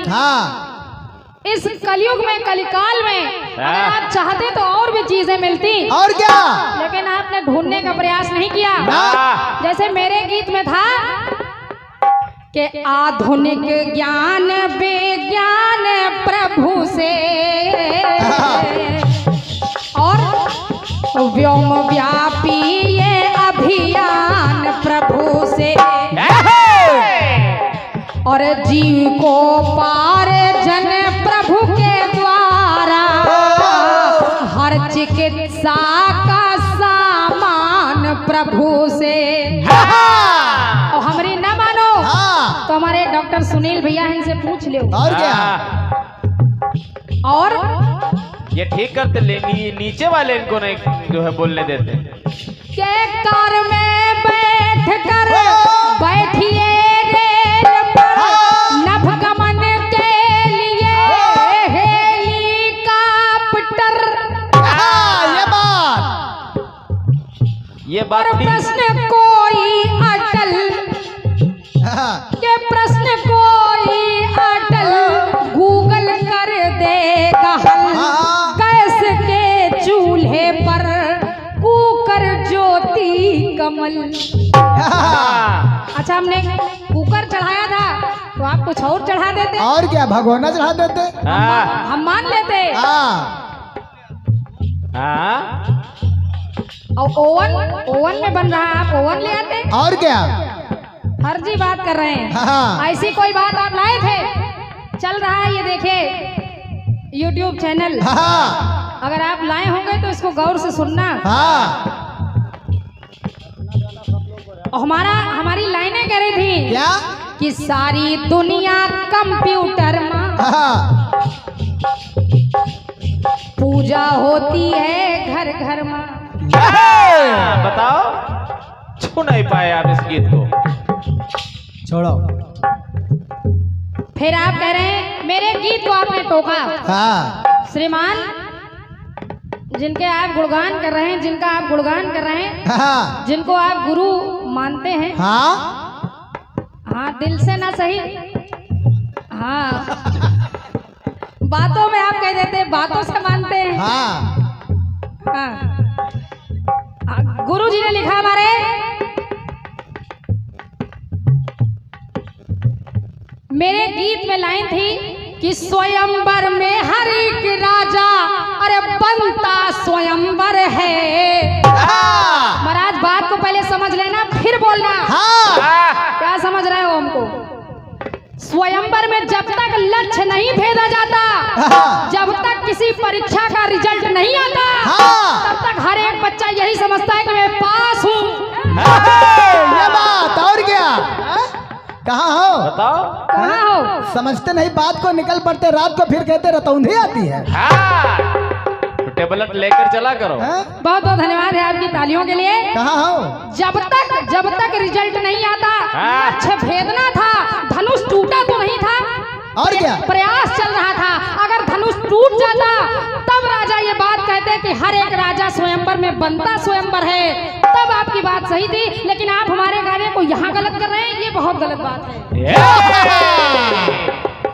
हाँ इस कलयुग में, कलिकाल में अगर आप चाहते तो और भी चीजें मिलती, और क्या, लेकिन आपने ढूंढने का प्रयास नहीं किया। ना। जैसे मेरे गीत में था कि आधुनिक ज्ञान विज्ञान प्रभु से और व्योम व्यापी ये अभियान प्रभु से और जीव को पार जन प्रभु के द्वारा हर चिकित्सा का सामान प्रभु से। और हमारी न मानो तो हमारे डॉक्टर सुनील भैया इनसे पूछ लो। और क्या, और ये ठीक करते नीचे वाले इनको नहीं जो है बोलने देते। के कार में बैठ कर बैठिए नभगमन के लिए हेलीकॉप्टर। ये बात ठीक। प्रश्न कोई अटल के प्रश्न कोई अटल गूगल कर देगा हल। गैस के चूल्हे पर कुकर ज्योति कमल। अच्छा, हमने कुकर चढ़ाया था तो आप कुछ और चढ़ा देते, और क्या, भगोना चढ़ा देते, हम मान लेते। और ओवन में बन रहा है, आप ओवन ले आते। और क्या, फर्जी बात कर रहे हैं। ऐसी कोई बात आप लाए थे, चल रहा है ये देखिए YouTube चैनल। अगर आप लाए होंगे तो इसको गौर से सुनना। हमारी लाइनें कह रही थी क्या कि सारी दुनिया कंप्यूटर में पूजा होती है घर घर में। बताओ, छू नहीं पाए आप इस गीत को। छोड़ो। फिर आप कह रहे हैं मेरे गीत को आपने टोका। श्रीमान, जिनके आप गुणगान कर रहे हैं, जिनका आप गुणगान कर रहे हैं, जिनको आप गुरु मानते हैं, हाँ दिल से ना सही, हाँ बातों में आप कह देते, बातों से मानते हैं। हाँ, गुरु जी ने लिखा हमारे, मेरे गीत में लाइन थी कि स्वयंवर में हर एक राजा अरे बनता स्वयंवर है। महाराज, बात को पहले समझ लेना फिर बोलना। क्या समझ रहे हो हमको? स्वयंवर में जब तक लक्ष्य नहीं भेदा जाता, जब तक किसी परीक्षा का रिजल्ट नहीं आता, तब तक हर एक बच्चा यही समझता है कि मैं पास हूँ। ये बात, और क्या, कहाँ हो, बताओ कहाँ हो? समझते नहीं बात को, निकल पड़ते रात को, फिर कहते रतौंधी आती है। तो टेबलेट लेकर चला करो। बहुत बहुत धन्यवाद है आपकी तालियों के लिए। कहाँ हो? जब तक रिजल्ट नहीं आता, लक्ष्य भेदना था, धनुष टूटा तो नहीं था, और क्या, प्रयास चल रहा था। अगर धनुष टूट जाता तब राजा ये बात कहते कि हर एक राजा स्वयंवर में बनता स्वयंवर है, तब आपकी बात सही थी। लेकिन आप हमारे गाने को यहाँ गलत कर रहे हैं, ये बहुत गलत बात है।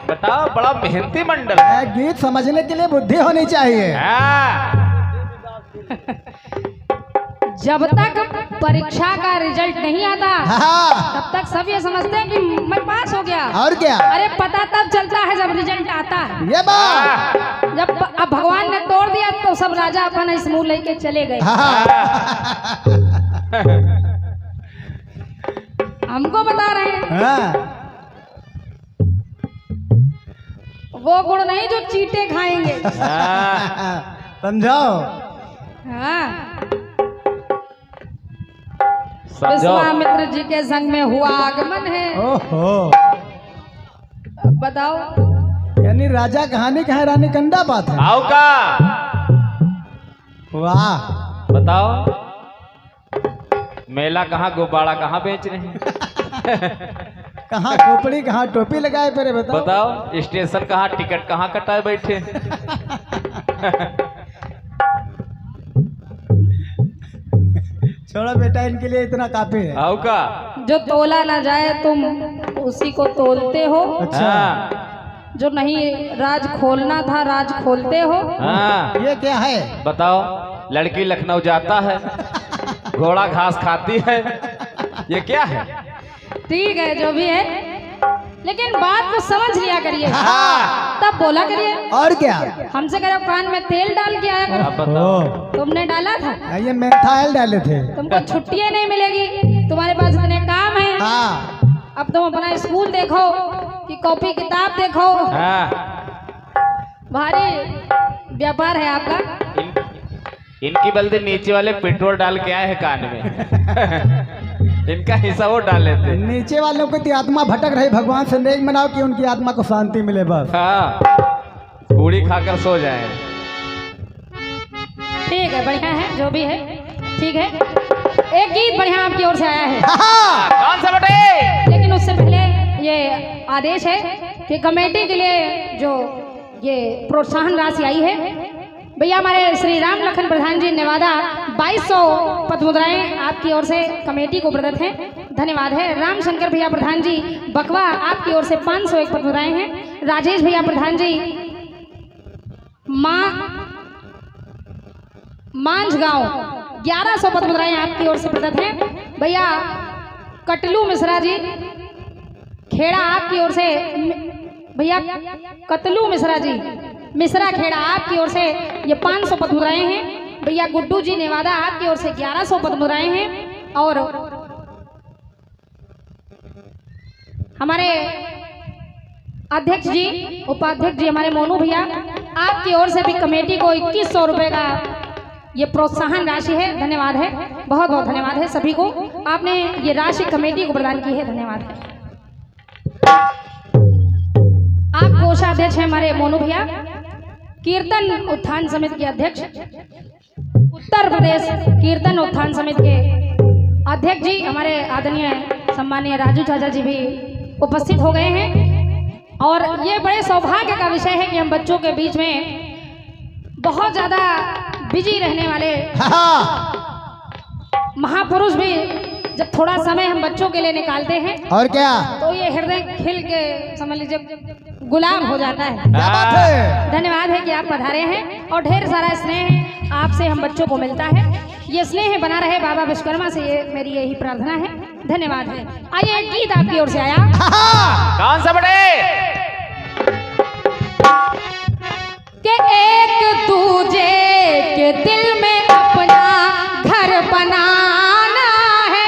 बताओ, बड़ा मेहनती मंडल है। गीत समझने के लिए बुद्धि होनी चाहिए। जब तक परीक्षा का रिजल्ट नहीं आता, तब तक सब ये समझते हैं कि मैं पास हो गया। और क्या, अरे पता तब चलता है जब रिजल्ट आता है। ये बात, जब अब भगवान ने तोड़ दिया तो सब राजा अपन इस मुंह लेके चले गए। हमको बता रहे हैं वो गुण नहीं जो चीटे खाएंगे। समझाओ। विश्वामित्र जी के संग में हुआ आगमन है। ओहो, बताओ, यानी राजा कहानी का है, रानी कंदा बात है। आओ का, वाह, बताओ, मेला कहाँ, गुब्बारा कहाँ बेच रहे हैं? कहाँ खोपड़ी, कहाँ टोपी लगाए, पहले बताओ। बताओ, स्टेशन कहाँ, टिकट कहाँ कटाए बैठे। छोड़ो बेटा, इनके लिए इतना काफी है। आओ का, जो तोला ना जाए तुम उसी को तोलते हो, अच्छा, जो नहीं राज खोलना था राज खोलते हो। हाँ ये क्या है? बताओ, लड़की लखनऊ जाता है, घोड़ा घास खाती है, ये क्या है? ठीक है जो भी है, लेकिन बात को समझ लिया करिए, तब बोला करिए। और क्या? हमसे करो कान में तेल डाल के आया करो। अब बताओ, तुमने डाला था? ये मेथाइल डाले थे। तुमको छुट्टियां नहीं मिलेगी, तुम्हारे पास इतने काम है। हाँ। अब तुम अपना स्कूल देखो कि कॉपी किताब देखो। हाँ भारी व्यापार है आपका। इनकी बल्कि नीचे वाले पेट्रोल डाल के आए हैं कान में। इनका हिस्सा वो डाल लेते। नीचे वालों की आत्मा भटक रही, भगवान से नेक मनाओ कि उनकी आत्मा को शांति मिले बस। हाँ, पूरी खाकर सो जाए। ठीक है, बढ़िया है जो भी है, ठीक है। एक गीत बढ़िया आपकी ओर से आया है। कौन सा बटे? लेकिन उससे पहले ये आदेश है कि कमेटी के लिए जो ये प्रोत्साहन राशि आई है, भैया हमारे श्री राम लखन प्रधान जी नेवादा 2200 पद मुद्राएं आपकी ओर से कमेटी को प्रदत्त हैं, धन्यवाद है। राम शंकर भैया प्रधान जी बकवा आपकी ओर से 501 पद मुद्राएं हैं। राजेश भैया प्रधान जी मांझगांव 1100 पद मुद्राएं आपकी ओर से प्रदत्त हैं। भैया कटलू मिश्रा जी खेड़ा आपकी ओर से, भैया कतलू मिश्रा जी मिश्रा खेड़ा आपकी ओर से ये 500 पद मुद्राएं हैं। भैया गुड्डू जी नेवादा आपकी ओर से 1100 पद मुद्राएं हैं। और हमारे अध्यक्ष जी उपाध्यक्ष जी हमारे मोनू भैया आपकी ओर से भी कमेटी को 2100 रुपये का ये प्रोत्साहन राशि है, धन्यवाद है, बहुत बहुत धन्यवाद है सभी को, आपने ये राशि कमेटी को प्रदान की है, धन्यवाद है। आप कोषाध्यक्ष हैं हमारे मोनू भैया, कीर्तन उत्थान समिति के अध्यक्ष, उत्तर प्रदेश कीर्तन उत्थान समिति के अध्यक्ष जी हमारे आदरणीय सम्मानीय राजू चाचा जी भी उपस्थित हो गए हैं। और ये बड़े सौभाग्य का विषय है कि हम बच्चों के बीच में बहुत ज्यादा बिजी रहने वाले महापुरुष भी जब थोड़ा समय हम बच्चों के लिए निकालते हैं, और क्या, तो ये हृदय खिल के समझ लीजिए गुलाम हो जाता है। क्या बात है? धन्यवाद है कि आप पधारे हैं और ढेर सारा स्नेह आपसे हम बच्चों को मिलता है। ये स्नेह बना रहे बाबा विश्वकर्मा से, ये मेरी यही प्रार्थना है, धन्यवाद है। आइए एक गीत आपकी ओर से आया। कौन सा बटे? कि एक दूजे के दिल में अपना घर बनाना है।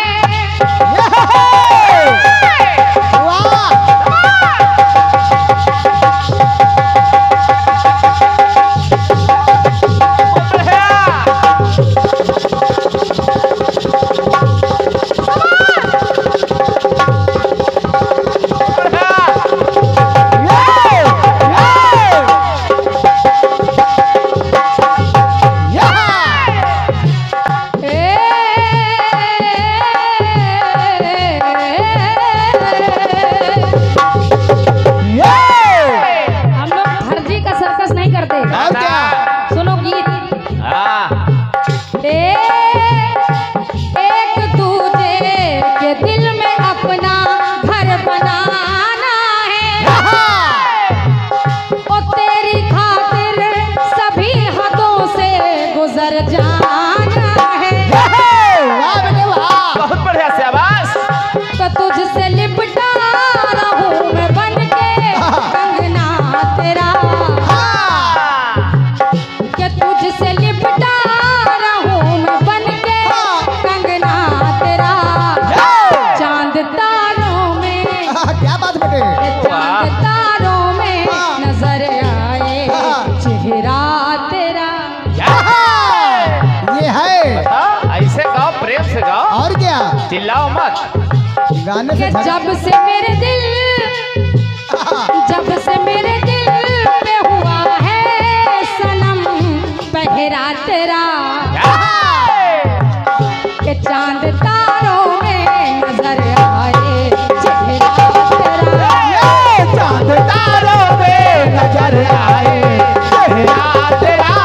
चिल्लाओ मत। गाने से जब से मेरे दिल में हुआ है सनम पहरा तेरा, के चांद तारों में नजर आए चेहरा तेरा, चांद तारों में नजर आए चेहरा तेरा,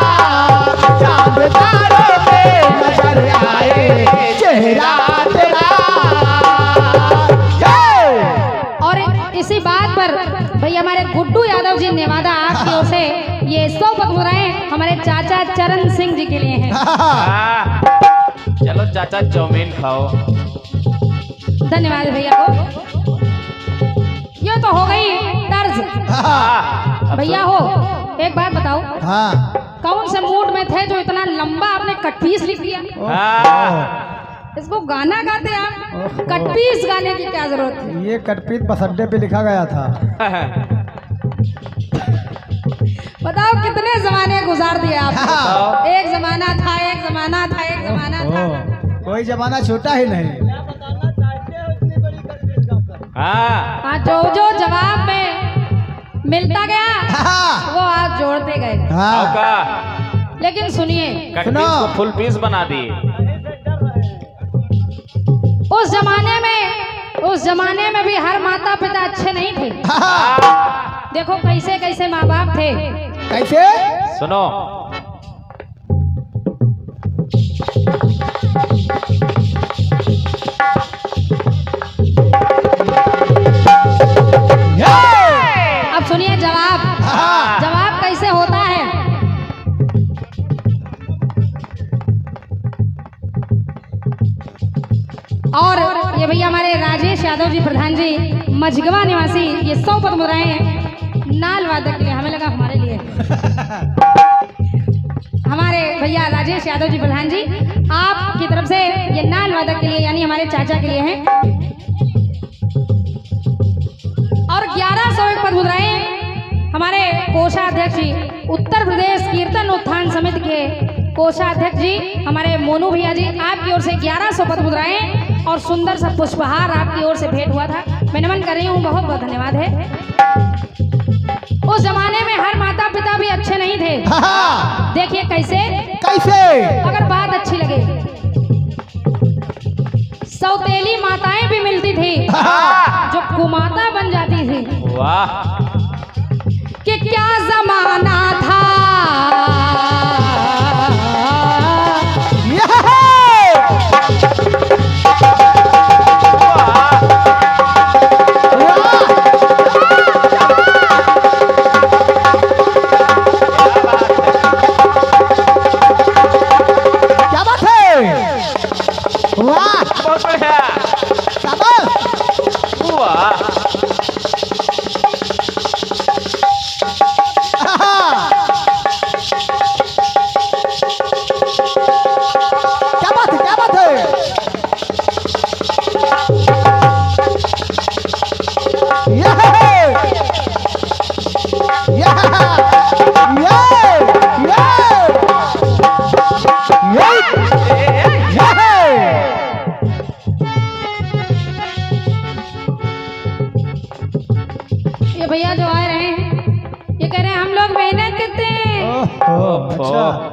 चांद तारों में नजर आए चेहरा तेरा। और यादव जी नेवादा आपकी ओर से ये 100 पकड़ाएं हमारे चाचा चरण सिंह जी के लिए हैं। चलो चाचा चाउमीन खाओ। धन्यवाद भैया को। ये तो हो गई तर्ज। भैया हो एक बात बताओ, हाँ कौन से मूड में थे जो इतना लंबा आपने कटपीस लिख दिया? इसको गाना गाते आप, कटपीस गाने की क्या जरूरत थी? ये कटपीस बस अड्डे पे लिखा गया था। बताओ कितने जमाने गुजार दिए आप। एक जमाना था, एक जमाना था, एक जमाना था। कोई जमाना छोटा ही नहीं। हाँ जो जो जवाब में मिलता गया वो आप जोड़ते गए। हाँ लेकिन सुनिए, कटपीस को फुल पीस बना दिए। उस जमाने में भी हर माता पिता अच्छे नहीं थे। देखो कैसे कैसे माँ बाप थे। कैसे? सुनो, अब सुनिए जवाब। जवाब कैसे होता है? और ये भैया हमारे राजेश यादव जी प्रधान जी मझगवा निवासी ये 100 पद मुद्राएं हैं नाल वादक के लिए। हमें लगा हमारे लिए। हमारे भैया राजेश यादव जी प्रधान जी आपकी तरफ से ये नाल वादक के लिए यानी हमारे चाचा के लिए हैं। और 1101 पद मुद्राएं हमारे कोषाध्यक्ष जी उत्तर प्रदेश कीर्तन उत्थान समिति के कोषाध्यक्ष जी हमारे मोनू भैया जी आपकी ओर से 1100 पद मुद्राएं और सुंदर सा पुष्पहार आपकी ओर से भेंट हुआ था। मैं नमन कर रही हूँ, बहुत बहुत धन्यवाद है। उस जमाने में हर माता पिता भी अच्छे नहीं थे। देखिए कैसे कैसे? अगर बात अच्छी लगे, सौतेली माताएं भी मिलती थी जो कुमाता बन जाती थी। वाह, कि क्या जमाना था। ये भैया जो आ रहे हैं ये कह रहे हैं हम लोग मेहनत करते हैं,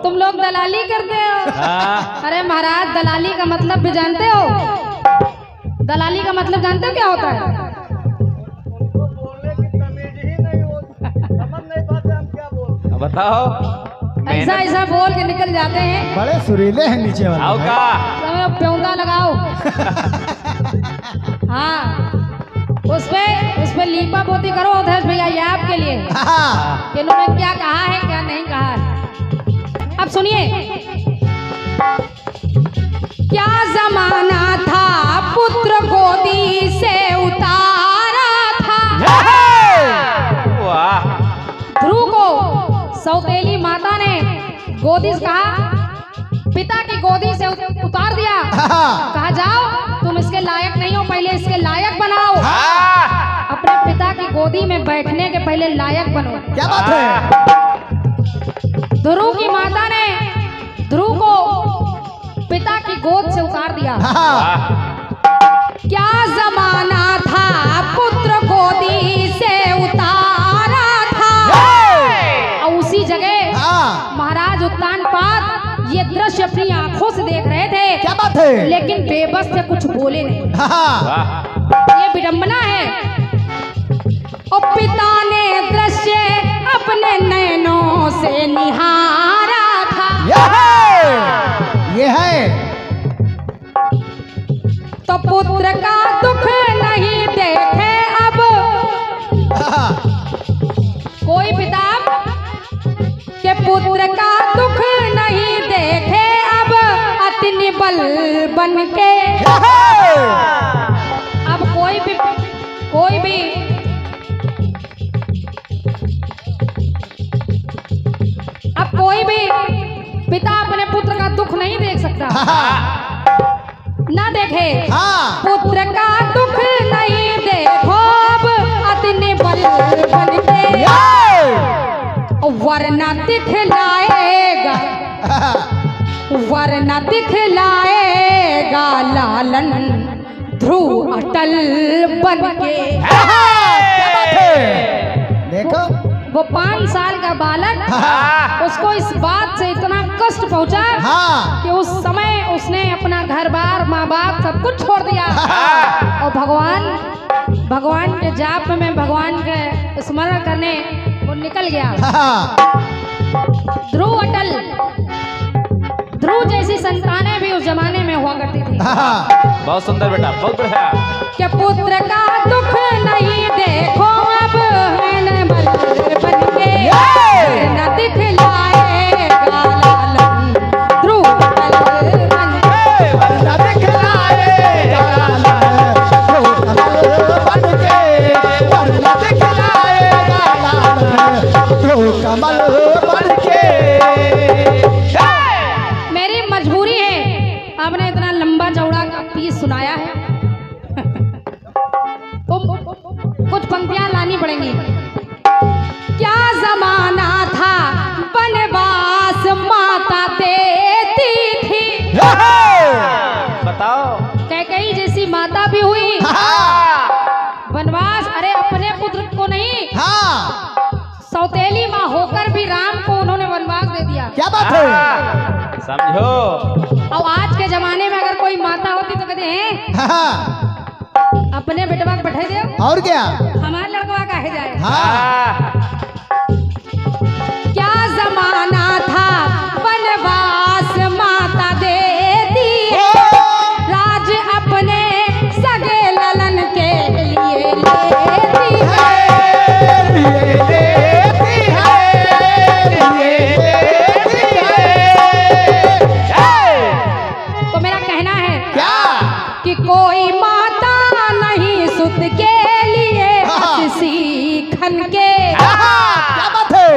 तुम लोग दलाली करते हो। अरे महाराज दलाली का मतलब भी जानते हो? दलाली का मतलब जानते हो क्या होता है? बताओ। ऐसा ऐसा बोल के निकल जाते हैं। बड़े सुरीले हैं नीचे वाले। आओ का प्योंदा लगाओ। हाँ उस पे लीपा पोती करो अध्यक्ष भैया, ये आपके लिए कि इन्होंने क्या कहा है क्या नहीं कहा है। अब सुनिए, क्या जमाना था पुत्र गोदी से उतारा था। ध्रुव को सौतेली माता ने गोदी से कहा, पिता की गोदी से उतार दिया। कहा जाओ तुम इसके लायक नहीं हो, पहले इसके लायक बनाओ। अपने पिता की गोदी में बैठने के पहले लायक बनो। क्या बात है? ध्रुव की माता ने ध्रुव को पिता की गोद से उतार दिया। क्या जमाना था पुत्र गोदी से उतारा था। और उसी जगह महाराज उत्तानपाद ये दृश्य अपनी आंखों से देख रहे थे। क्या बात है? लेकिन बेबस से कुछ बोले नहीं। ये विडंबना है। और पिता ने दृश्य अपने नैनों से निहारा था। ये है तो पुत्र का दुख नहीं देखे अब पुत्र का दुख नहीं देखे अब अति निबल बन के। अब कोई भी पिता अपने पुत्र का दुख नहीं देख सकता, ना देखे। हाँ। पुत्र का दुख नहीं देखो अब अति निबल बन के, वरना दिखलाएगा लालन ध्रुव अटल बन के। देखो वो 5 साल का बालक, उसको इस बात से इतना कष्ट पहुंचा हाँ। कि उस समय उसने अपना घर बार माँ बाप सब कुछ छोड़ दिया और भगवान के जाप में भगवान के स्मरण करने वो निकल गया। ध्रुव जैसी संतानें भी उस जमाने में हुआ करती थी। बहुत सुंदर बेटा, बहुत बढ़िया। कि पुत्र का दुख नहीं देखो अब बन के, न दिखलाएगा लालन ध्रुव अटल बन के, न दिखलाएगा लालन ध्रुव अटल बन के, न दिखलाएगा लालन ध्रुव कमल बन के। मेरी मजबूरी है, आपने इतना लंबा चौड़ा का पीस सुनाया है, कुछ पंक्तियां लानी पड़ेंगी। क्या जमाना था वनवास माता देती थी, बताओ। कैकेयी जैसी माता भी हुई वनवास, अरे अपने पुत्र को नहीं, सौतेली माँ होकर भी राम को उन्होंने वनवास दे दिया। क्या बात है, समझो। और आज के जमाने में अगर कोई माता होती तो कहते हैं अपने बेटवा को बैठे दे, और क्या हमारा लड़का कहे जाए। क्या जमाना था वनवास माता देती है, राज अपने सगे ललन के लिए लेती है। तो मेरा कहना है क्या कि कोई माता नहीं सुत के लिए सीखन के, क्या बात है,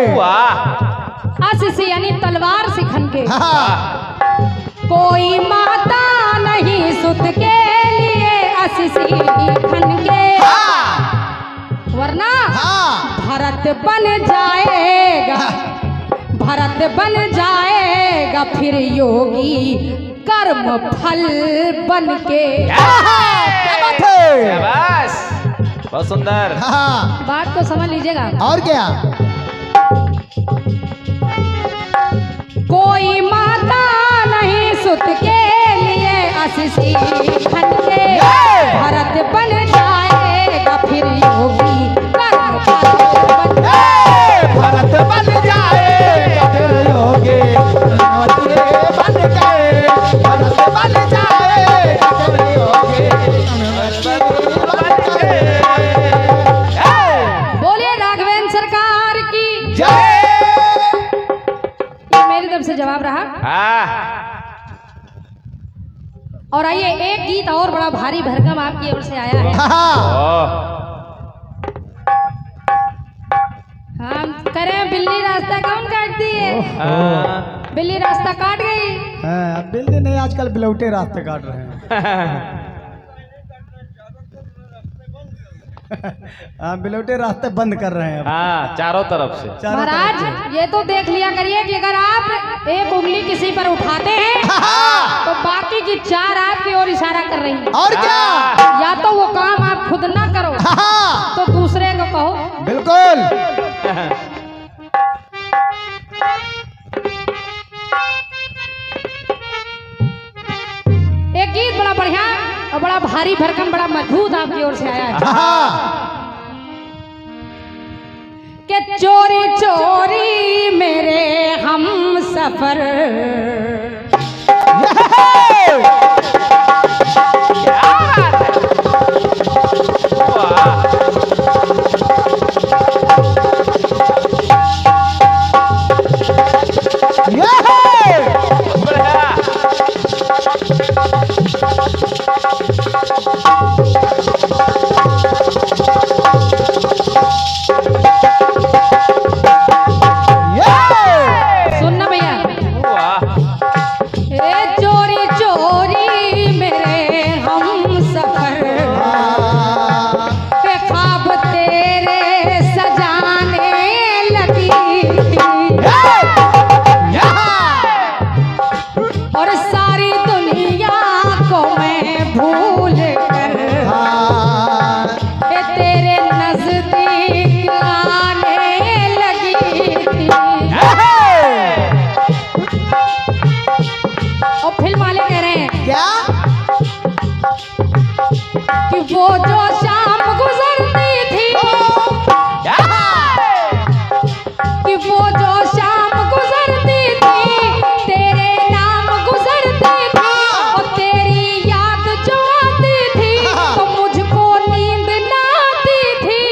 आशीषी यानी तलवार सिखन के। कोई माता नहीं सुत के लिए आशीषी खन के, वरना भरत बन जाएगा फिर योगी कर्म फल बन के। क्या बात है, बस बहुत सुंदर। बात को समझ लीजिएगा। और क्या कोई माता नहीं सुत के लिए आशीषी खन के, भरत बन जाएगा फिर योगी कर्म फल बन के। भरत बन जाएगा फिर योगी बन गए, भरत बन जाएगा फिर योगी बन गए। बोलिए राघवेंद्र सरकार की जय। मेरी तरफ से जवाब रहा। और आइए एक गीत और बड़ा भारी भरकम आपकी ओर से आया है। हम करें बिल्ली रास्ता कौन काटती है, बिल्ली रास्ता काट गई। अब बिल्ली नहीं, आजकल बिलौटे रास्ते काट रहे हैं। बिलौटे रास्ते बंद कर रहे हैं चारों तरफ से। महाराज ये तो देख लिया करिए कि अगर आप एक उंगली किसी पर उठाते हैं तो बाकी की 4 आपकी ओर इशारा कर रही हैं। और क्या, या तो वो काम आप खुद ना करो तो दूसरे को कहो। बिल्कुल। एक गीत बड़ा बढ़िया और बड़ा भारी भरकम बड़ा मजबूत आपकी ओर से आया है कि चोरी चोरी मेरे हम सफर वो जो शाम गुजरती थी तेरे नाम गुजरती थी और तेरी याद जो आती थी तो मुझको नींद ना आती थी।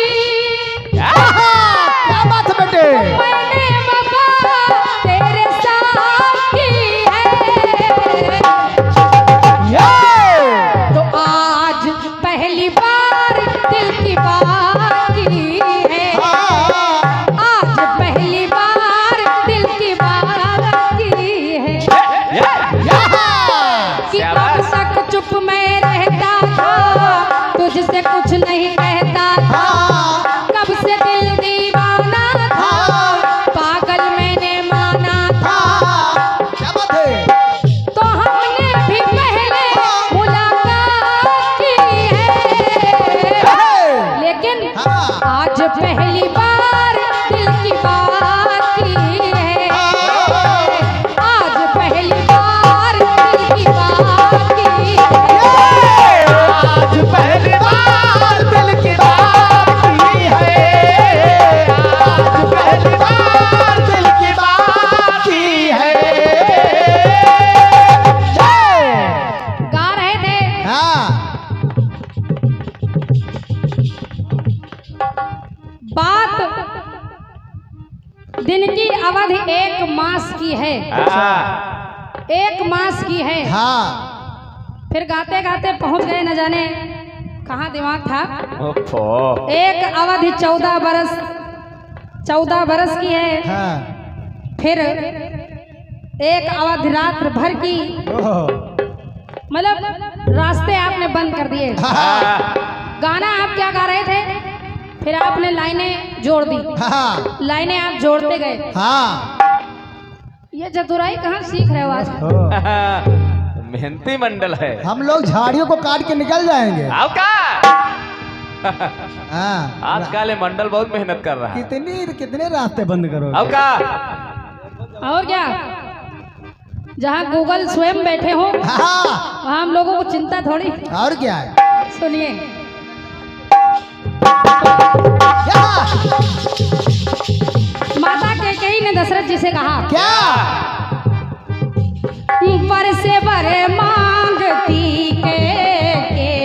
क्या बात है बेटे। मैंने वफा तेरे साथ की है तो आज पहली बार दिल की बात की है। आज पहली बार दिल की बात की है कि अब तक चुप मैं रहता था तुझसे कुछ नहीं कहता था। कब से दिल दीवाना था पागल मैंने माना था। क्या बात है। तो हमने भी पहले मुलाकात की है लेकिन आज पहली बार दिल की बात की है। आज पहली बार दिल की बात की है। आज पहली बार दिल की बात की है। आज पहली बार दिल की बात की है। गा रहे थे बात दिन की अवधि 1 मास की है। 1 मास की है। फिर गाते गाते पहुंच गए न जाने कहाँ दिमाग था। एक अवधि 14 बरस की है। फिर एक अवधि रात भर की मतलब रास्ते आपने बंद कर दिए। गाना आप क्या गा रहे थे फिर आपने लाइनें जोड़ दी। लाइनें आप जोड़ते गए। ये चतुराई कहाँ सीख रहे हो आज। मेहनती मंडल है। हम लोग झाड़ियों को काट के निकल जाएंगे। अब का आजकल ये मंडल बहुत मेहनत कर रहा है। कितने रास्ते बंद करोगे। अब का और क्या जहाँ गूगल स्वयं बैठे हो वहाँ हम लोगों को चिंता थोड़ी। और क्या है। सुनिए माता कैकेयी ने दशरथ जी से कहा क्या। बरसे बरे मांगती कैकेयी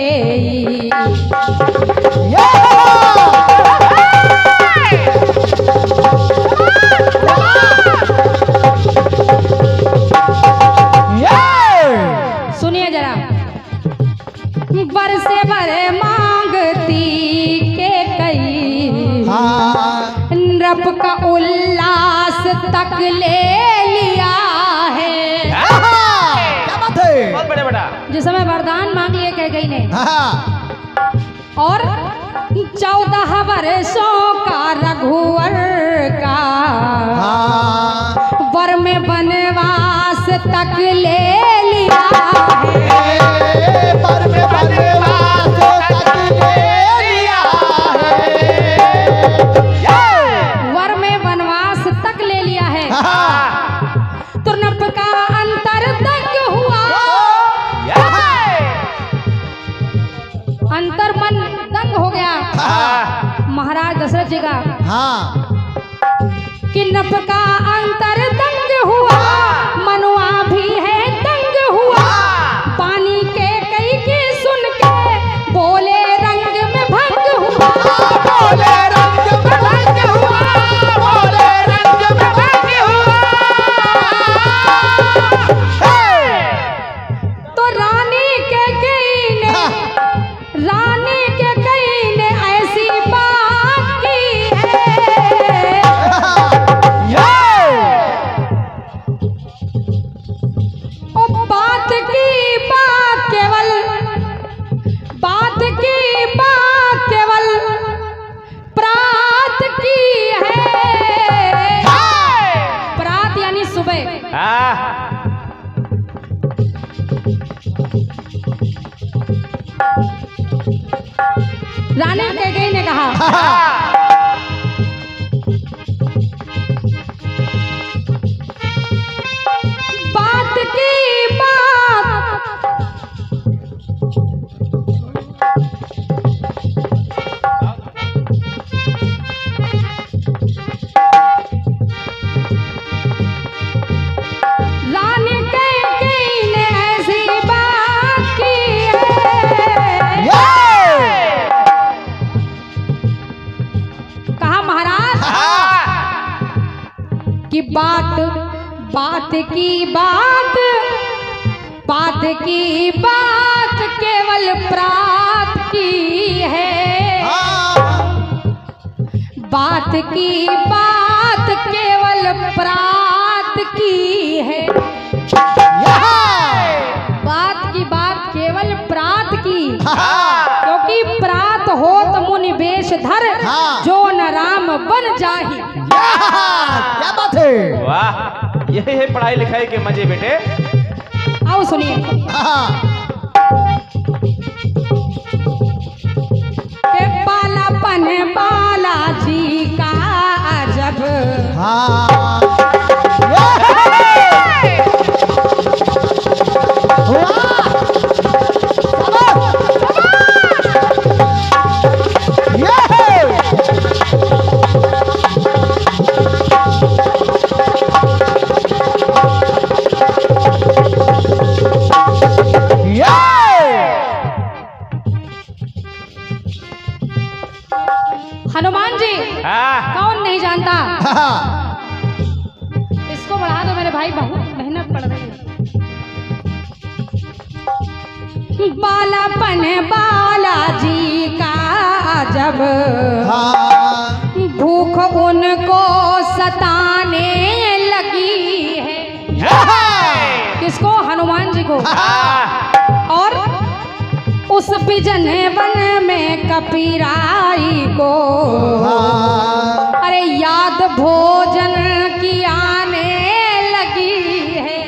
सुनिए जरा। बरसे बरे मांगती कैकेयी नृप का उल्लास तक ले लिया है। क्या बात है। बहुत बड़े बड़ा जिस समय वरदान मांग लिए कैकेयी ने और 14 वर्षों का रघुवर का वर में वनवास तक ले लिया है। वर में वनवास तक ले लिया है। वर में वनवास तक ले लिया है। तो नप का अंतर दंग हुआ। अंतर मन दंग हो गया महाराज दशरथ जी का कि नप का अंतर दंग हुआ मनुआ भी है दंग हुआ। पानी के कई की सुन के बोले रंग में भंग हुआ। बोले रंग में भंग हुआ। बोले रंग में भंग हुआ। तो रानी के कई ने ऐसी बात की है। ओ बात की बात केवल प्रात की है। प्रात यानी सुबह। रानी कैकेयी ने कहा बात की बात बात बात की बात बात की बात केवल प्रात की है। बात की बात केवल प्रात की है। बात की बात केवल प्रात की, क्योंकि प्रात हो तो मुनि वेश धर, जो न राम बन जाहि। क्या बात है। वाह, यही है पढ़ाई लिखाई के मजे बेटे। आओ सुनिए। के बालापन बालाजी का अजब। हनुमान जी कौन नहीं जानता। इसको बढ़ा दो मेरे भाई, बहुत मेहनत पड़ रही है। बालापन बालाजी का जब भूख उनको सताने लगी है। किसको? हनुमान जी को। और उस बिजन वन में कपिराई को अरे याद भोजन की आने लगी है।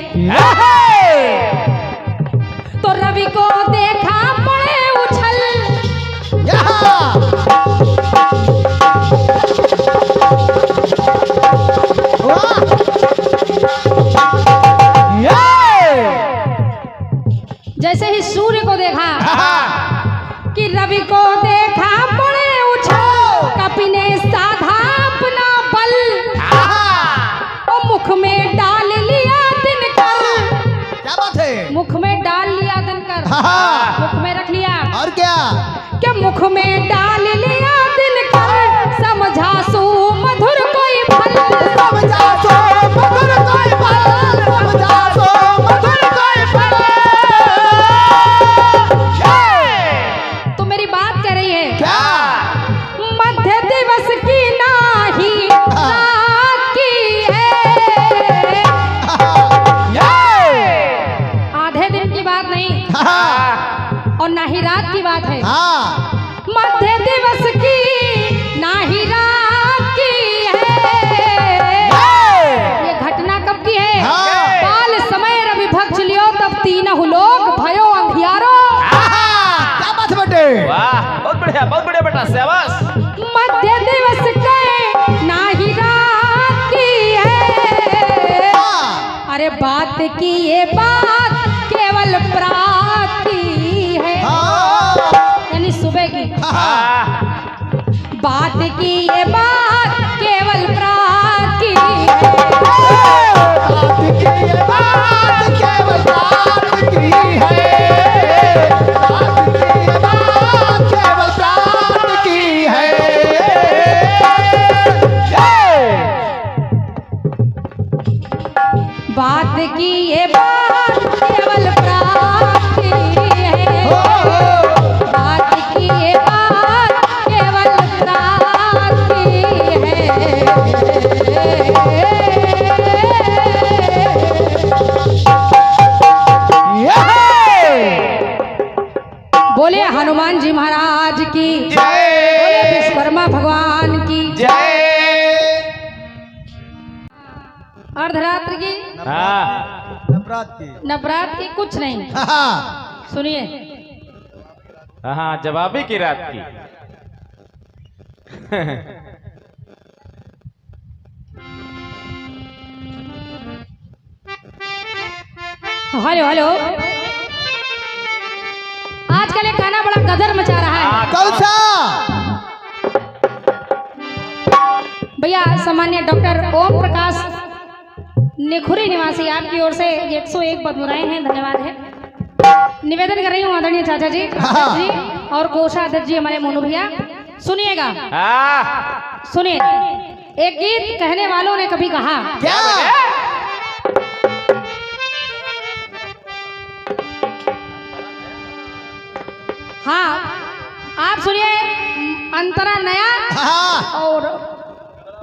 तो रवि को देखा पड़े उछल। जैसे ही सूर्य को देखा कि रवि को देखा पड़े उछल, कपि ने साधा अपना बल और मुख में डाल लिया दिनकर। क्या बात है। मुख में डाल लिया दिनकर, मुख में रख लिया। और क्या? क्या मुख में डाल लिया दिनकर, समझा सो मधुर कोई फल। समझा सो मधुर कोई फल, समझा सो मधुर कोई फल। तो मेरी बात कर रही है क्या? मध्य दिवस की नाही रात की है। आधे दिन की बात नहीं और ना ही रात की बात है। मध्य दिवस की नाही रात की है। ये घटना कब की है? काल समय रवि भक्ष लियो तब तीनहु लोक भयो अंधियारो। क्या बात बेटे। वाह, बहुत बढ़िया बेटा, शाबाश। मध्य दिवस के नाही रात की है। अरे बात की ये बात केवल प्रात की है, यानी सुबह की। बात की ये बात केवल प्रात की है। बात की ये बात केवल प्रात की है। बात की ये बात केवल प्रात की है। बात की ये बात केवल प्रात की है। बात की ये बात केवल प्रात की है। बोले हनुमान जी महाराज की जय। बोले विश्वकर्मा भगवान की जय। अर्धरात्र की नवरात्र की कुछ नहीं। सुनिए। हाँ, जवाबी की रात की। हेलो हेलो, आजकल एक गाना बड़ा गदर मचा रहा है। कौन सा? भैया सम्मान्य डॉक्टर ओम प्रकाश निखुरी निवासी आपकी ओर से 101 बदमुराएं हैं, धन्यवाद है। निवेदन कर रही हूँ आदरणीय चाचा जी जी और कोषाध्यक्ष जी हमारे मोनू भैया, सुनिएगा। सुनिए, एक गीत कहने वालों ने कभी कहा, क्या? हाँ आप सुनिए, अंतरा नया हाँ, और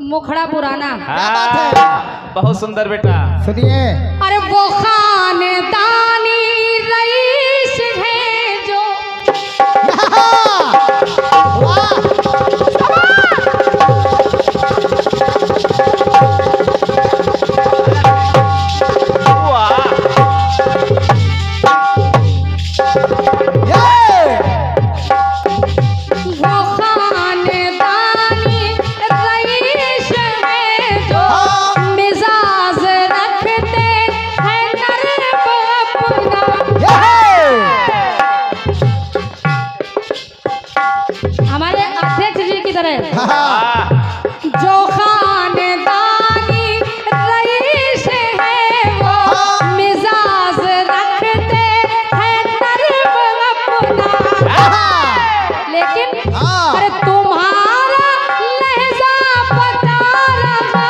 मुखड़ा पुराना। क्या बात है? बहुत सुंदर बेटा। सुनिए। अरे वो खानदानी रईस है जो वाह, वो खानदानी रईस है जो मिजाज रखते हैं नरम अपना। हमारे अध्यक्ष जी की तरह जो खानदानी रईस है वो मिजाज रखते हैं नरम अपना। लेकिन हाँ। अरे तुम्हारा लहजा पता रहा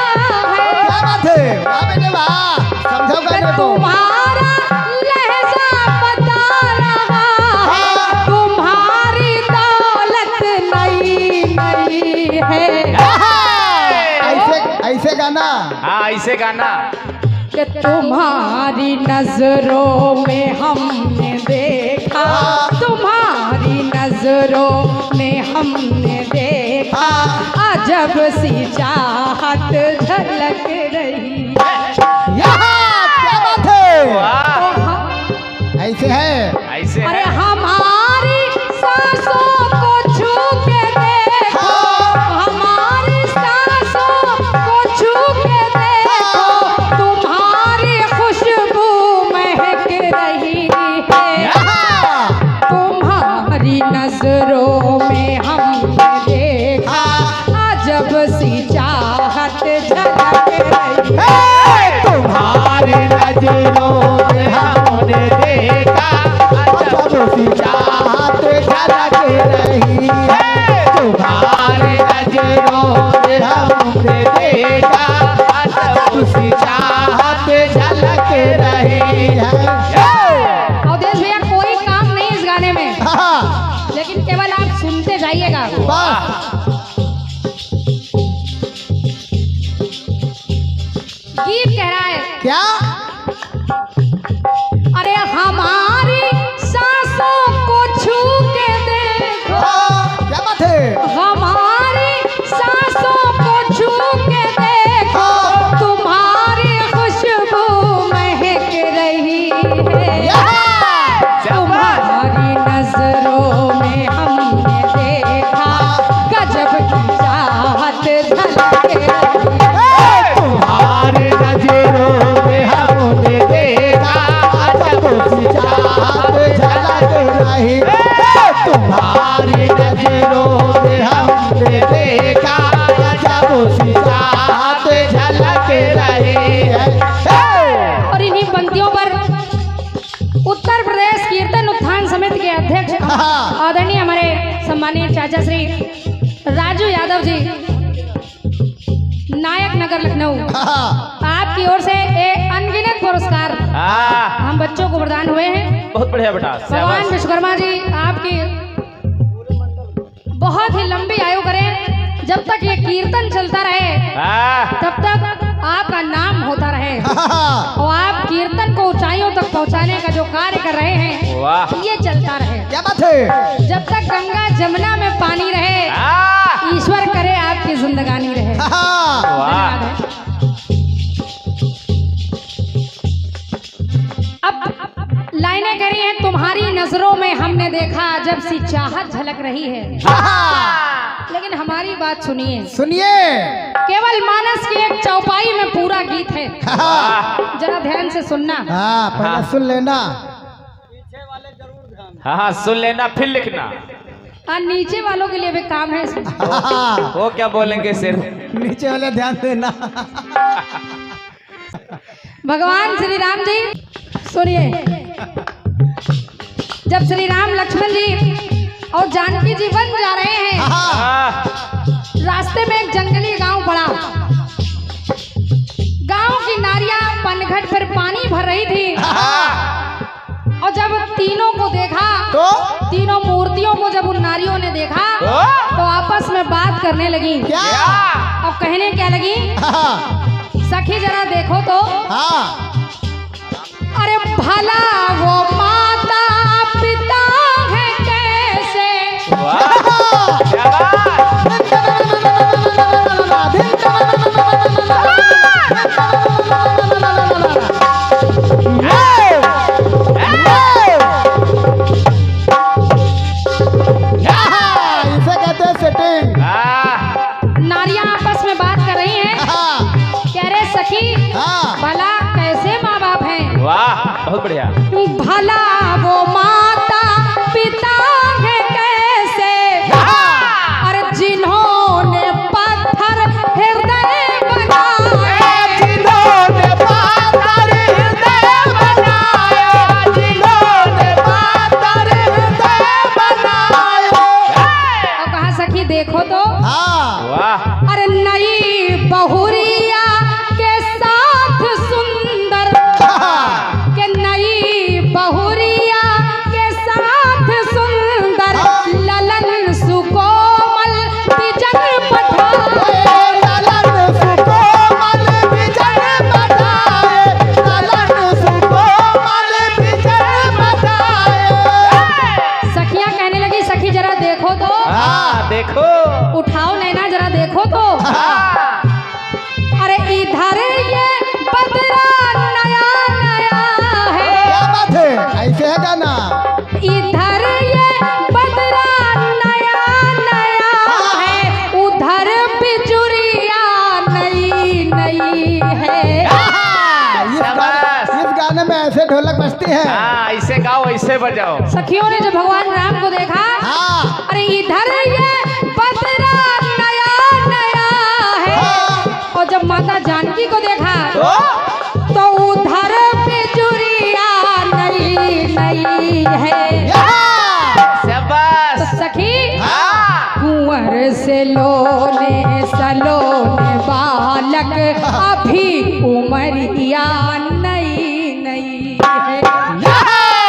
है, क्या बात है? वाह बेटे वाह, समझाओ गाने को। तुम्हारा लहजा पता रहा है, तुम्हारी दौलत नई नई है। ऐसे ऐसे गाना। हाँ ऐसे गाना। कि तुम्हारी नजरों में हमने देखा, तुम्हारी नजरों में हमने देखा, अजब सी चाहत झलक रही। यहाँ क्या बात है? वाह ऐसे है। ऐसे अरे है। हमारी सांसों को छू के देखो, हमारी सांसों को छू के देखो, तुम्हारी खुशबू महक रही है। तुम्हारी नजरों में हमने देखा, अजब सी चाहत झलक रही है। तुम्हारे नजरों में हमने देखा, अजब सी चाहत झलक रही है। तुम्हारे नजरों में हमने देखा, अजब सी चाहत झलक रही है। अवधेश भैया कोई काम नहीं इस गाने में, हाँ, लेकिन केवल आप सुनते जाइएगा। बस। गीत कह रहा है, क्या? अरे हमारी सांसों को छू के देखो, क्या बात है? हमारी सांसों को छू के देखो, तुम्हारी खुशबू महक रही है। तुम्हारी नजरों में हमने देखा, गजब की चाहत झलक रही है। तुम्हारे नजरों में हमने देखा, अजब सी चाहत झलक रही है। तुम्हारी नजरों में हमने देखा, अजब सी चाहत झलक रही है। और इन्हीं पंक्तियों पर उत्तर प्रदेश कीर्तन उत्थान समिति के अध्यक्ष आदरणीय हमारे सम्मानीय चाचा श्री राजू यादव जी, नायक नगर लखनऊ, आपकी ओर से एक अनगिनत पुरस्कार हम बच्चों को प्रदान हुए हैं। बहुत बढ़िया बेटा। भगवान विश्वकर्मा जी आपकी बहुत ही लंबी आयु करें, जब तक ये कीर्तन चलता रहे तब तक आपका नाम होता रहे, और आप कीर्तन को ऊंचाइयों तक पहुंचाने का जो कार्य कर रहे हैं वाह ये चलता रहे। क्या बात है? जब तक गंगा जमुना में पानी रहे, ईश्वर करे आपकी जिंदगानी रहे। वाह धन्यवाद है। अब लाइनें कह रही हैं, तुम्हारी नजरों में हमने देखा, जब सी चाहत झलक रही है। लेकिन हमारी बात सुनिए, सुनिए। केवल मानस की एक चौपाई में पूरा गीत है, जरा ध्यान से सुनना। हाँ, पहले सुन लेना। हाँ सुन लेना फिर लिखना। और नीचे वालों के लिए भी काम है इसमें। वो क्या बोलेंगे सिर्फ? नीचे वाले ध्यान देना। भगवान श्री राम जी सुनिए, जब श्री राम लक्ष्मण जी और जानकी जी वन जा रहे हैं, रास्ते में एक जंगली गांव पड़ा। गांव की नारियां पनघट पर पानी भर रही थी और जब तीनों को देखा, तो तीनों मूर्तियों को जब उन नारियों ने देखा तो आपस में बात करने लगी। क्या? और कहने क्या लगी, हाँ सखी जरा देखो तो, हाँ अरे भला वो माता पिता है कैसे। वाह क्या बात। इसे कहते हैं सेटिंग। नारियां आपस में बात कर रही हैं। कह रहे सखी हाँ। भला कैसे माँ बाप हैं। वाह बहुत बढ़िया। भला वो माता पिता है कैसे, और जिन्होंने पत्थर हृदय बनाए, जिन्होंने पातर हृदय बनाया, जिन्होंने पातर हृदय बनाया। और कहा सखी देखो तो, हाँ वाह अरे नई बहुरिया के साथ सुंदर, के नई बहुरिया के साथ सुंदर, ललन सुकोमल बिजन पठाए। ललन सुकोमल बिजन बधाए, ललन सुकोमल बिजन बधाए। सखियां कहने लगी सखी जरा देखो तो, हाँ देखो। उठाओ नैना जरा देखो तो, हाँ अरे इधर ये बदरा नया नया है, क्या बात है, ऐसे है गाना। इधर ये बदरा नया नया है, उधर बिजुरिया नई नई है। इस गाने में ऐसे ढोलक बजती है। हाँ ऐसे गाओ ऐसे बजाओ। सखियों ने जब भगवान राम को देखा, हाँ अरे इधर ये बदरा नया नया है, और जब माता जानकी को देखा तो उधर बिजुरिया नई नई है। शाबाश। तो सखी हाँ कुंवर से लोने सलोने बालक, अभी उमरिया नई नई है।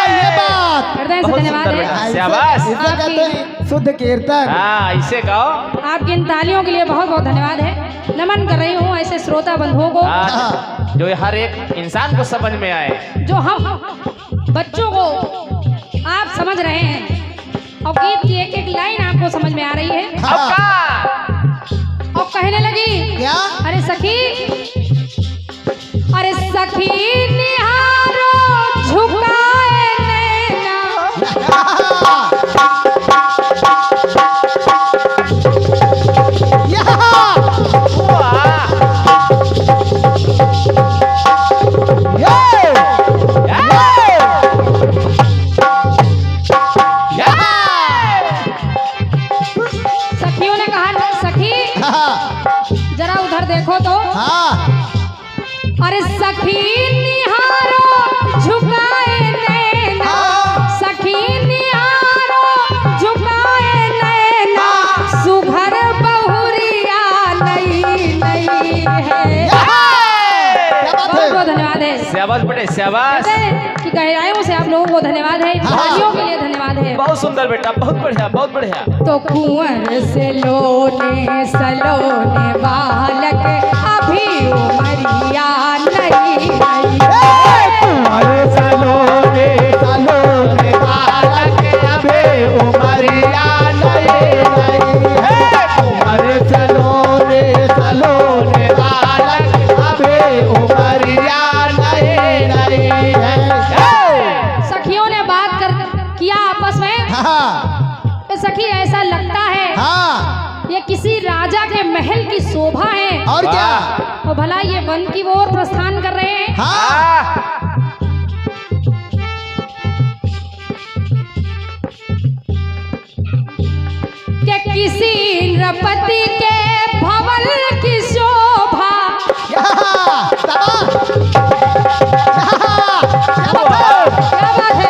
ये बात हृदय से बहुत धन्यवाद सुंदर है। बेटा। शाबाश। इसे कहते हैं शुद्ध कीर्तन। हाँ ऐसे गाओ। आपकी इन तालियों के लिए बहुत बहुत धन्यवाद है। नमन कर रही हूँ ऐसे श्रोता बंधुओं को, हाँ, जो हर एक इंसान को समझ में आए। जो हम बच्चों को आप समझ रहे हैं और गीत की एक एक लाइन आपको समझ में आ रही है। अब का? और कहने लगी क्या? अरे सखी, अरे सखी निहारो झुकाए नैना, सखियों ने कहा सखी जरा उधर देखो तो, अरे सखी निहारो झुकाए नैना, सखी निहारो झुकाए नैना, सुघर बहुरिया नई नई है। बहुत बहुत धन्यवाद है। शाबाश बेटे शाबाश। कि गहराइयों से आप लोगों को धन्यवाद है, तालियों के लिए धन्यवाद है। बहुत सुंदर बेटा बहुत बढ़िया बहुत बढ़िया। तो कुंवर से लोने सलोने बालक, अभी उमरिया नई नई। अरे सलोने सलोने बालक, अबे उमरिया नई नई है। अरे सलोने सलोने बालक, अबे उमरिया नई नई है। सखियों ने बात कर किया आपस में। तो सखी ऐसा लगता है ये किसी राजा के महल की शोभा है। और क्या? और भला ये वन की ओर प्रस्थान कर रहे हैं। कि किसी इंद्रपति के भवन की शोभा, क्या बात है।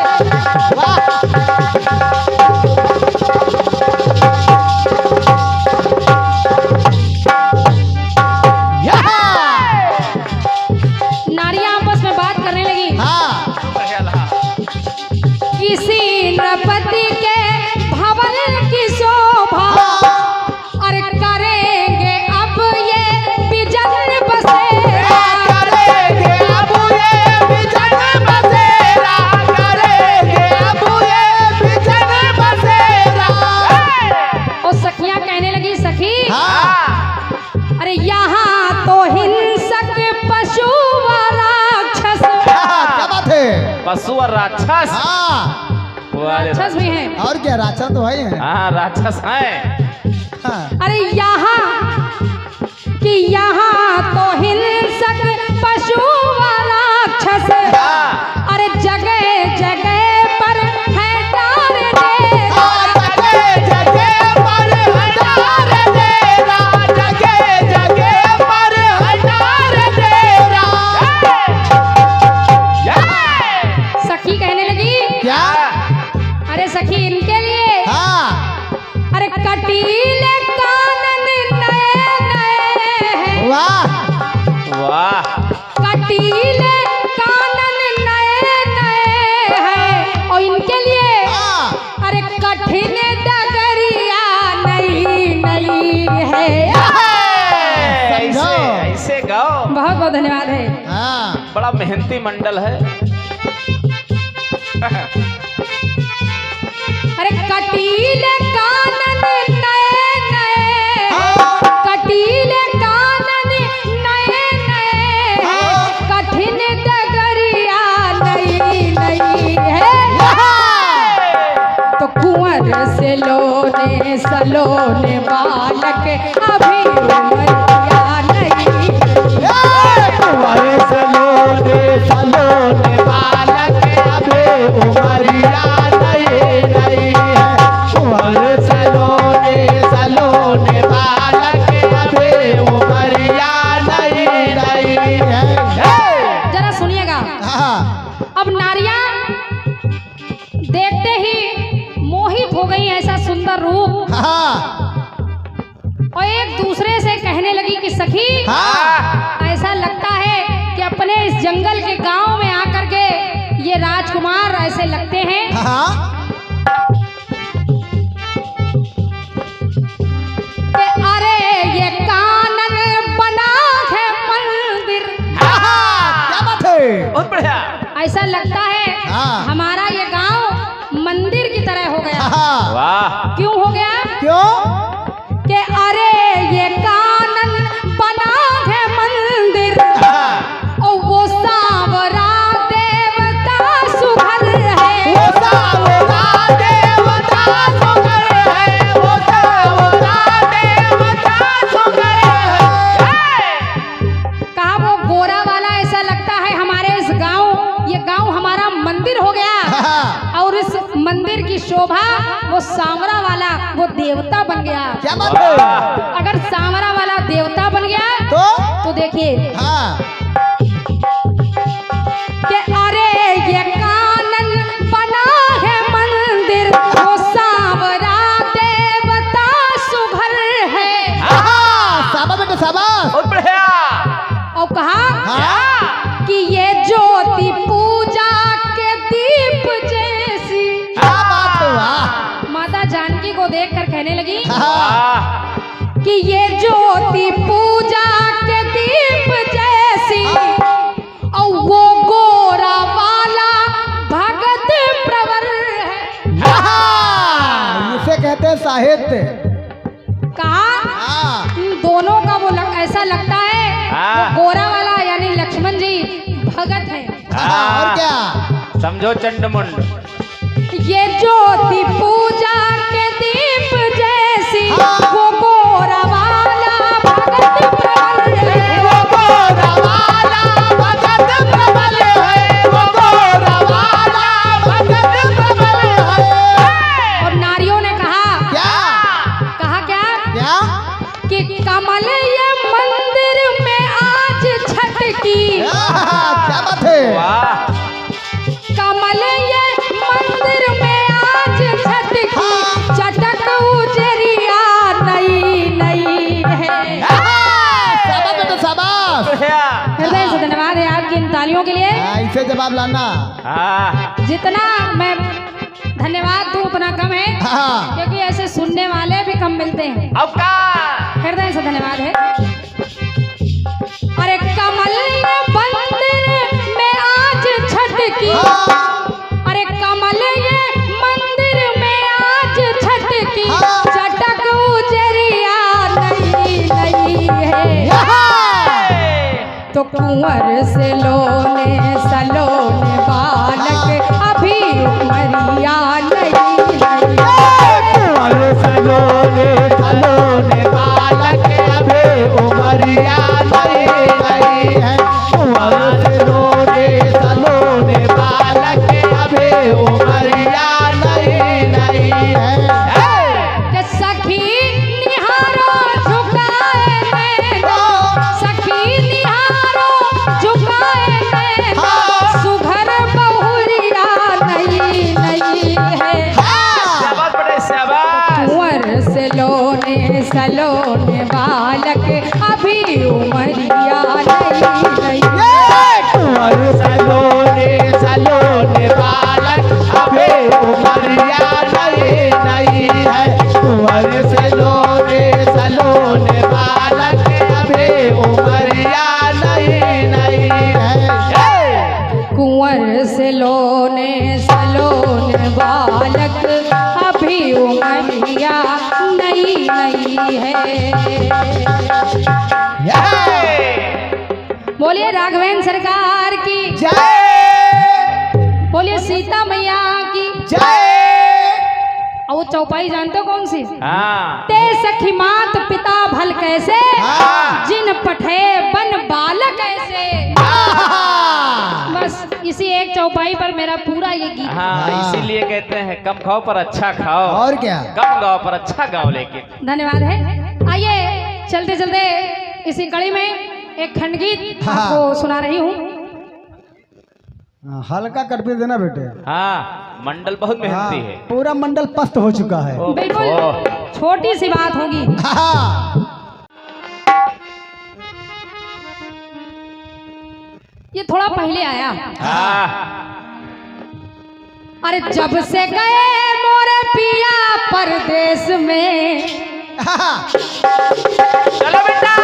पशु और राक्षस हाँ वाले राक्षस भी हैं। और क्या राक्षस तो है। हाँ राक्षस हैं। हाँ। अरे यहाँ तो हिंसक पशु व राक्षस, अरे जगह जगह पर है डार डेरा। जगह जगह पर हटार डेरा, जगह जगह पर हटार डेरा। सखी कहने लगी, क्या? अरे सखी इनके लिए, हाँ अरे कटीले कानन नए नए हैं। वाह वाह कटीले कानन नए नए हैं, और इनके लिए हाँ। अरे कठिन डगरिया नई नई है। ऐसे ऐसे गाओ। बहुत बहुत धन्यवाद है। हाँ बड़ा मेहनती मंडल है। अरे कटीले कानन नए नए हैं, कटीले कानन नए नए हैं, कठिन डगरिया नई नई है। तो कुंवर से लोने सलोने बालक अभी उमरिया नई। कुंवर सलोने सलोने बालक अबे उमरिया नई नई है। कुंवर सलोने सलोने बालक अबे उमरिया नई नई है। जरा सुनिएगा, हाँ अब नारियां देखते ही मोहित हो गई ऐसा सुंदर रूप, हाँ और एक दूसरे से कहने लगी कि सखी हाँ ऐसा लगता है कि अपने इस जंगल के गांव में आकर के ये राजकुमार ऐसे लगते हैं। हाँ कि अरे ये कानन बना है मंदिर। क्या बात है। बहुत बढ़िया। ऐसा लगता है हाँ। हमारा ये गांव मंदिर की तरह हो गया। हाँ वाह क्यों हो गया? क्यों? कि अरे ये कानन बना है मंदिर, और वो सांवरा देवता सुघर है। वो सावरा देवता सुघर है, वो सावरा देवता सुघर है। कहा वो गोरा वाला ऐसा लगता है हमारे इस गांव, ये गांव हमारा मंदिर हो गया, और इस मंदिर की शोभा वो सांवरा वाला वो देवता बन गया। क्या बात है। अगर सांवरा वाला देवता बन गया तो देखिए हाँ कि अरे ये कानन बना है मंदिर, वो सांवरा देवता सुघर है। साबा बेटा साबा। बहुत बढ़िया। और कहा हाँ कि ये ज्योति पूजा के दीप जैसी। क्या बात है। वाह माता जानकी को देखकर कहने लगी हाँ वाह कि ये ज्योति पूजा के दीप जैसी, और वो गोरा वाला भगत प्रवर है। इसे कहते हैं साहित्य। कहा हाँ दोनों का वो ऐसा लगता है हाँ। वो गोरा वाला यानी लक्ष्मण जी भगत है। और क्या। समझो चंडमुंड। ये ज्योति पूजा के दीप जैसी, हाँ। वो गोरा वाला भगत प्रवर है। वो गोरा वाला भगत प्रबल है, वो गोरा वाला भगत प्रबल है। और नारियों ने कहा क्या क्या क्या। कि कमल ये मंदिर में आज छटकी। क्या बात है। वाह कमल ये मंदिर में आज छटकी, चटक उजरिया नई नई है। साबा बेटा साबा। बढ़िया। हृदय से धन्यवाद है आपकी इन तालियों के लिए। इसे जवाब लाना। हाँ जितना मैं धन्यवाद दूं उतना कम है, हाँ क्योंकि ऐसे सुनने वाले भी कम मिलते हैं। अब का हृदय से धन्यवाद है। अरे कमल ये मंदिर में आज छटकी, अरे कमल ये मंदिर में आज छटकी, चटक उजरिया नई नई है। तो कुंवर से लोने सलोने बालक अभी उमरिया नहीं कुंवर सलोने सलोने बालक अभी उमरिया नहीं है। कुंवर सलोने सलोने बालक अभी उमरिया नहीं है। कि सखी निहारो झुकाए नैनो, सखी निहारो झुकाए नैनो, सुघर बहुरिया नहीं है। शाबाश बेटे शाबाश। कुंवर से लोने सलोने बालक अभी उमरिया नहीं कुंवर सलोने सलोने बालक अभी उमरिया नहीं है। कुंवर सलोने सलोने बालक अभी उमरिया नहीं है। कुंवर से लोने सलोने बालक अभी उमरिया नहीं है। बोलिए राघवेंद्र सरकार की जय बोलिए सीता मैया की। जय। और वो चौपाई जानते हो कौन सी? हाँ ते सखी मात पिता भल कैसे, हाँ। जिन पठे बन बालक ऐसे। बस इसी एक चौपाई पर मेरा पूरा ये गीत। हाँ इसीलिए कहते हैं कम खाओ पर अच्छा खाओ, और क्या? कम गाओ पर अच्छा गाओ। लेकिन धन्यवाद है। आइए चलते चलते इसी कड़ी में एक खंडगीत हाँ। आपको सुना रही हूँ। हल्का कर पे देना बेटे। हाँ मंडल बहुत मेहनती है। पूरा मंडल पस्त हो चुका है। ओह, बिल्कुल ओह। छोटी सी बात होगी। ये थोड़ा पहले आया। हाँ अरे जब से गए मोरे पिया परदेश में, चलो बेटा।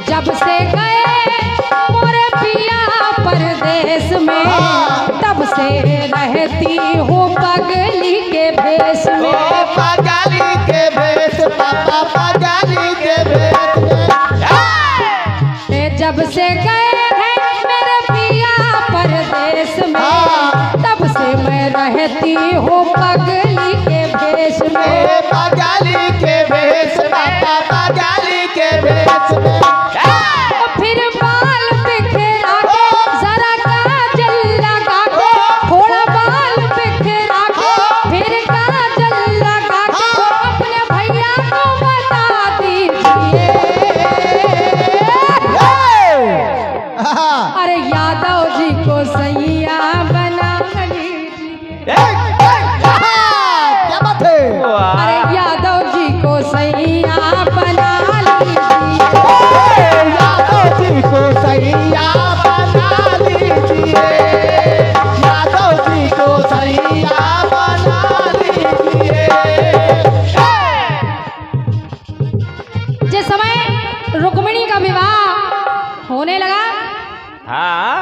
जब से गए मोरे पिया परदेश में, तब से रहती हूँ पगली के भेष में। पगाली के भेष पापा पगाली के भेष में। जब से गए हैं मेरे पिया परदेश में, तब से मैं रहती हूँ पगली के भेष में। पगाली के भेष पापा पगाली के भेष में। फिर बाल बिखरा के जरा काजल लगा के, थोड़ा बाल बिखरा के फिर काजल लगा के, अपने भैया को बता दीजिए। अरे यादव जी को सैया बना लीजिए। क्या बात है? अरे यादव जी को सैया बना लीजिए। यादव जी को सैया बना लीजिए। यादव जी को सैया बना लीजिए। जिस समय रुक्मिणी का विवाह होने लगा, हाँ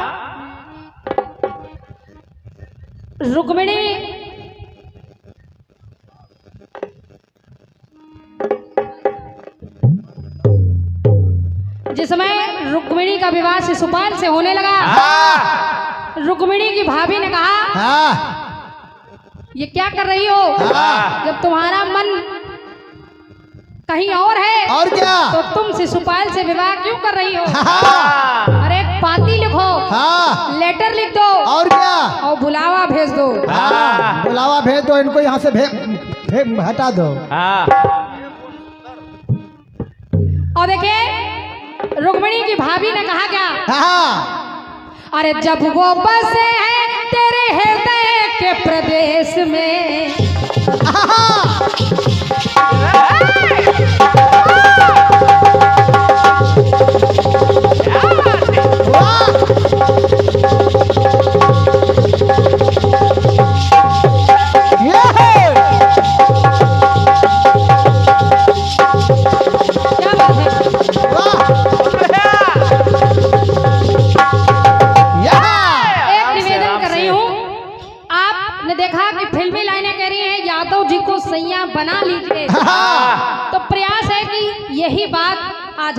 रुक्मिणी जिस समय रुक्मिणी का विवाह शिशुपाल से होने लगा, रुक्मिणी की भाभी ने कहा ये क्या कर रही हो? जब तुम्हारा मन कहीं और है और क्या? तो तुम शिशुपाल से विवाह क्यों कर रही हो? हाँ अरे एक पाती लिखो, हाँ लेटर लिख दो और क्या? और बुलावा भेज दो। हाँ बुलावा भेज दो, इनको यहाँ से हटा दो। हाँ और देखिए रुक्मिणी की भाभी ने कहा क्या? हाँ अरे जब वो बसे हैं तेरे हृदय के प्रदेश में, क्या बात है?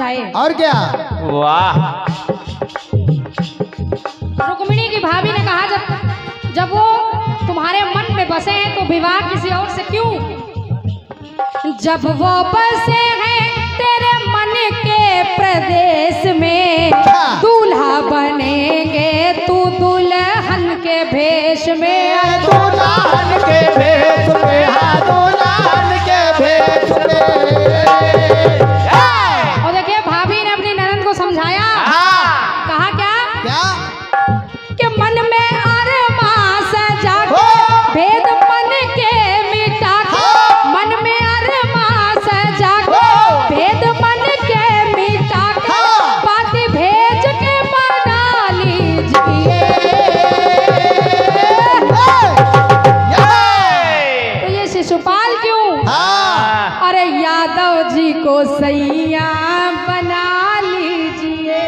समझाए। और क्या? वाह। रुक्मिणी की भाभी ने कहा जब वो तुम्हारे मन में बसे हैं तो विवाह किसी और से क्यों? जब वो बसे हैं तेरे मन के प्रदेश में, दूल्हा बनेंगे तू दुल्हन के भेष में। दुल्हन के भेष में, हाँ दुल्हन के भेष में। और देखिए भाभी ने अपनी ननद को समझाया। कहा क्या? कि मन में अरमां सजा के भेद मन के मिटा के, मन में अरमां सजा के भेद मन के मिटा के, पाती भेज के मना लीजिए। तो ये शिशुपाल क्यों? अरे यादव जी को सैया बना लीजिए।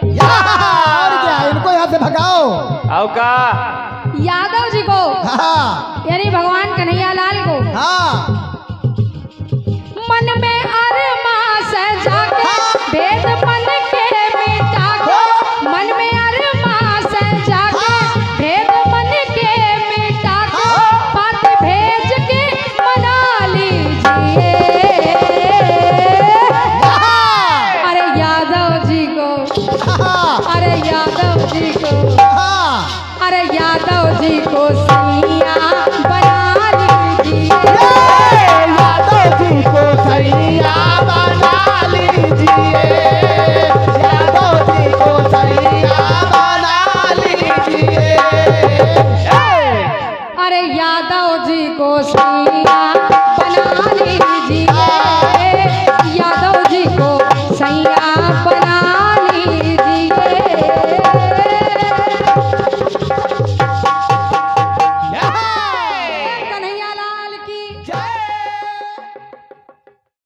और क्या? इनको यहाँ से भगाओ। आओ का यादव जी को, हाँ यानी भगवान कन्हैया लाल को हाँ। मन में अरमां सजा के भेद मन के मिटा के, मन में अरमां सजा के भेद मन के मिटा के, बात भेज के मना लीजिए। अरे यादव जी को, अरे यादव जी को, अरे यादव जी को सैया बना लीजिए। यादव जी को सैया बना लीजिए। यादव जी को सैया बना लीजिए। अरे यादव जी को सैया